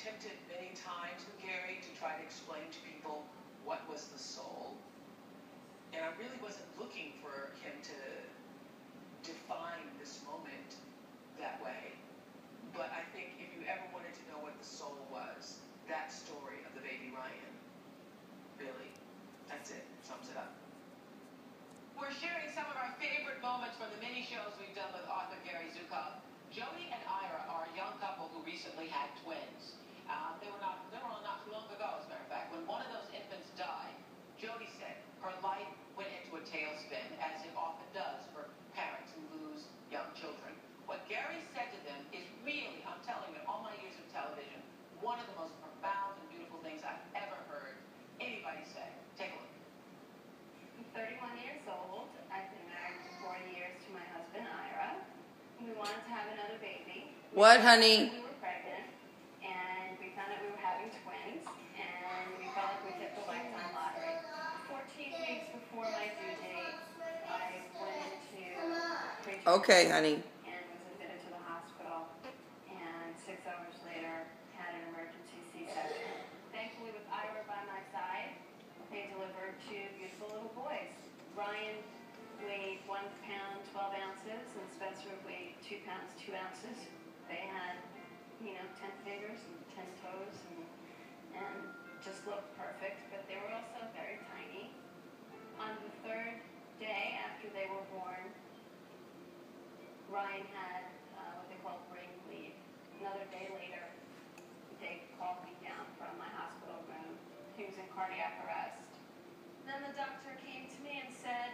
attempted many times with Gary to try to explain to people what was the soul. And I really wasn't looking for him to define this moment that way. But I think if you ever wanted to know what the soul was, that story of the baby Ryan, really, that's it. Sums it up. We're sharing some of our favorite moments from the mini shows we've done with author Gary Zukav. Jody and Ira are a young couple who recently had twins. They were not too long ago, as a matter of fact. When one of those infants died, Jody said her life went into a tailspin, as it often does for parents who lose young children. What Gary said to them is really, I'm telling you, in all my years of television, one of the most profound and beautiful things I've ever heard anybody say. Take a look. I'm 31 years old. I've been married for 40 years to my husband, Ira. We wanted to have another baby. What, honey? We were pregnant, and we found out we were having twins, and we felt like we hit the lifetime lottery. 14 weeks before my due date, I went into preterm. Okay, honey. And was admitted to the hospital, and 6 hours later, had an emergency C-section. Thankfully, with Ira by my side, they delivered 2 beautiful little boys. Ryan weighed 1 pound, 12 ounces, and Spencer weighed 2 pounds, 2 ounces. They had, 10 fingers and 10 toes and just looked perfect, but they were also very tiny. On the 3rd day after they were born, Ryan had what they call brain bleed. Another day later, they called me down from my hospital room. He was in cardiac arrest. Then the doctor came to me and said,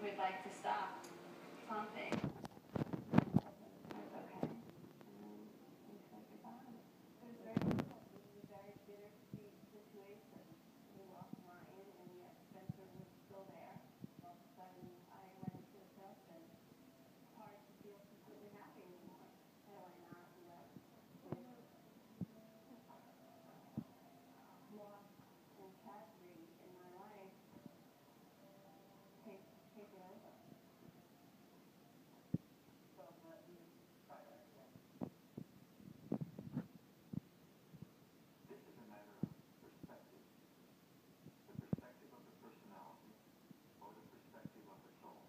"We'd like to stop pumping." I was okay. And we said goodbye. It was very difficult. It was a very bittersweet situation. We lost Ryan, and yet Spencer was still there. All of a sudden, I went into a tailspin. It's hard to feel completely happy anymore. How do I not let loss and tragedy in my life take it over? So let me try that again. This is a matter of perspective. The perspective of the personality or the perspective of the soul.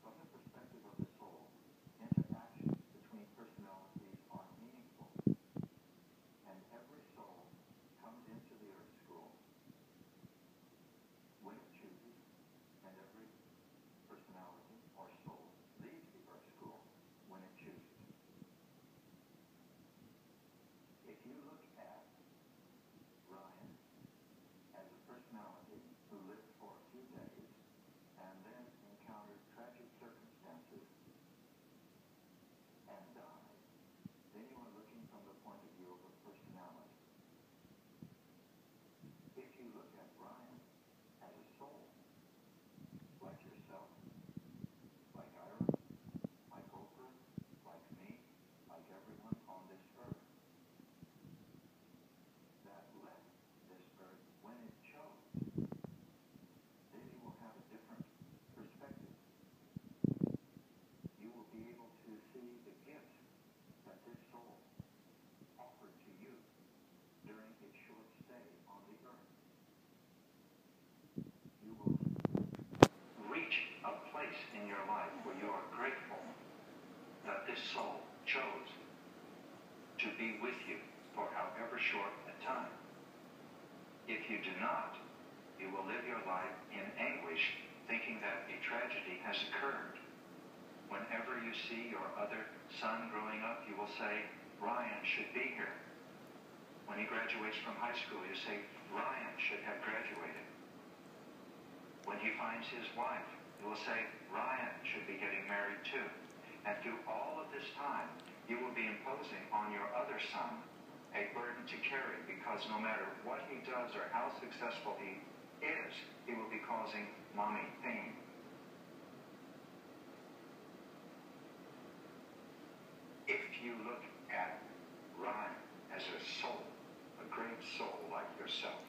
From the perspective of the soul, interactions between personalities are meaningful, and every soul comes into the earth school when it chooses, and every personality or soul leaves the earth school when it chooses. If you look at Ryan as a personality who lived for a few days and then encountered tragic circumstances and died, then you are looking from the point of view of a personality. If you look at Ryan as a soul, like yourself, like Ira, like Oprah, like me, like everyone on this earth, that left this earth when it chose, then you will have a different perspective. You will be able to see the gift that this soul offered to you during its short stay on the earth. You will reach a place in your life where you are grateful that this soul chose to be with you for however short a time. If you do not, you will live your life in anguish, thinking that a tragedy has occurred. Whenever you see your other son growing up, you will say, "Ryan should be here." When he graduates from high school, you say, "Ryan should have graduated." When he finds his wife, you will say, "Ryan should be getting married too." And through all of this time, you will be imposing on your other son a burden to carry, because no matter what he does or how successful he is, he will be causing mommy pain. If you look at Ryan as a soul, a great soul like yourself,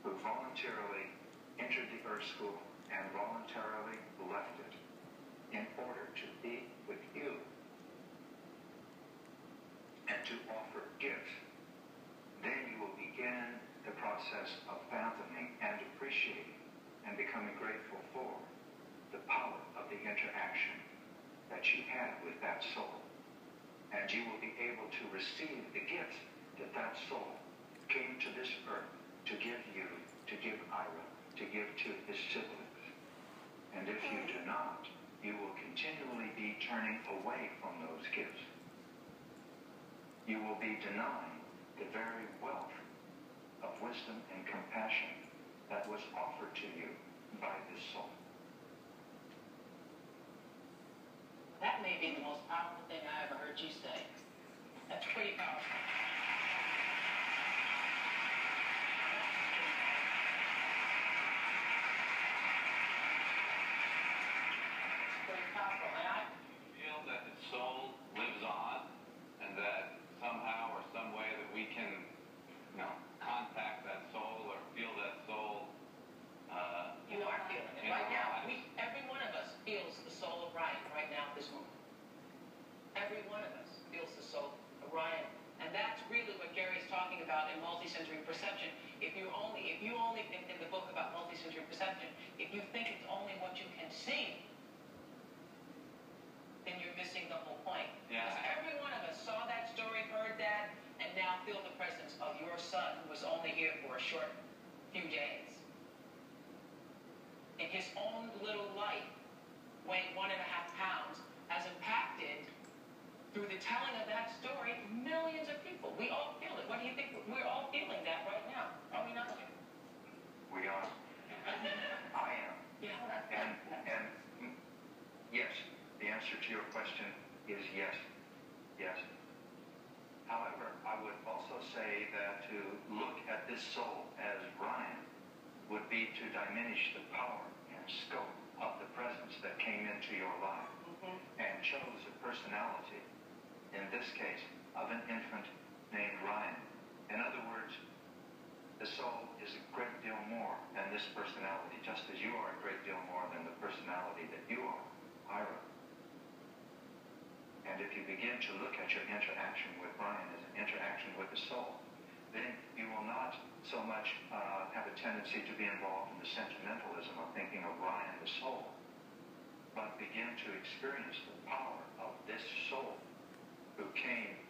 who voluntarily entered the earth school and voluntarily left it in order to be with you, to offer gifts, then you will begin the process of fathoming and appreciating and becoming grateful for the power of the interaction that you had with that soul. And you will be able to receive the gifts that that soul came to this earth to give you, to give Ira, to give to his siblings. And if you do not, you will continually be turning away from those gifts. You will be denying the very wealth of wisdom and compassion that was offered to you by this soul. That may be the most powerful thing I ever heard you say. That's pretty powerful. It's pretty powerful. And I feel that the soul lives on, and that somehow or some way that we can, contact that soul or feel that soul. You are feeling it right now. Every one of us feels the soul of Ryan right now at this moment. Every one of us feels the soul of Ryan, and that's really what Gary's talking about in multisensory perception. If you only think in the book about multisensory perception, if you think it's only what you can see, then you're missing the whole point. Yeah. Because every one of us saw that story, heard that, and now feel the presence of your son who was only here for a short few days. In his own little life, weighing 1.5 pounds, has impacted, through the telling of that story, millions of people. We all feel it. What do you think? We're all feeling that right now. Are we not? We are. I am. Yeah. And yes, the answer to your question is yes. Yes. However, I would also say that to look at this soul as Ryan would be to diminish the power and scope of the presence that came into your life and chose a personality, in this case, of an infant named Ryan. In other words, the soul is a great deal more than this personality, just as you are a great deal more than the personality that you are, Ira. And if you begin to look at your interaction with Ryan as an interaction with the soul, then you will not so much have a tendency to be involved in the sentimentalism of thinking of Ryan the soul, but begin to experience the power of this soul who came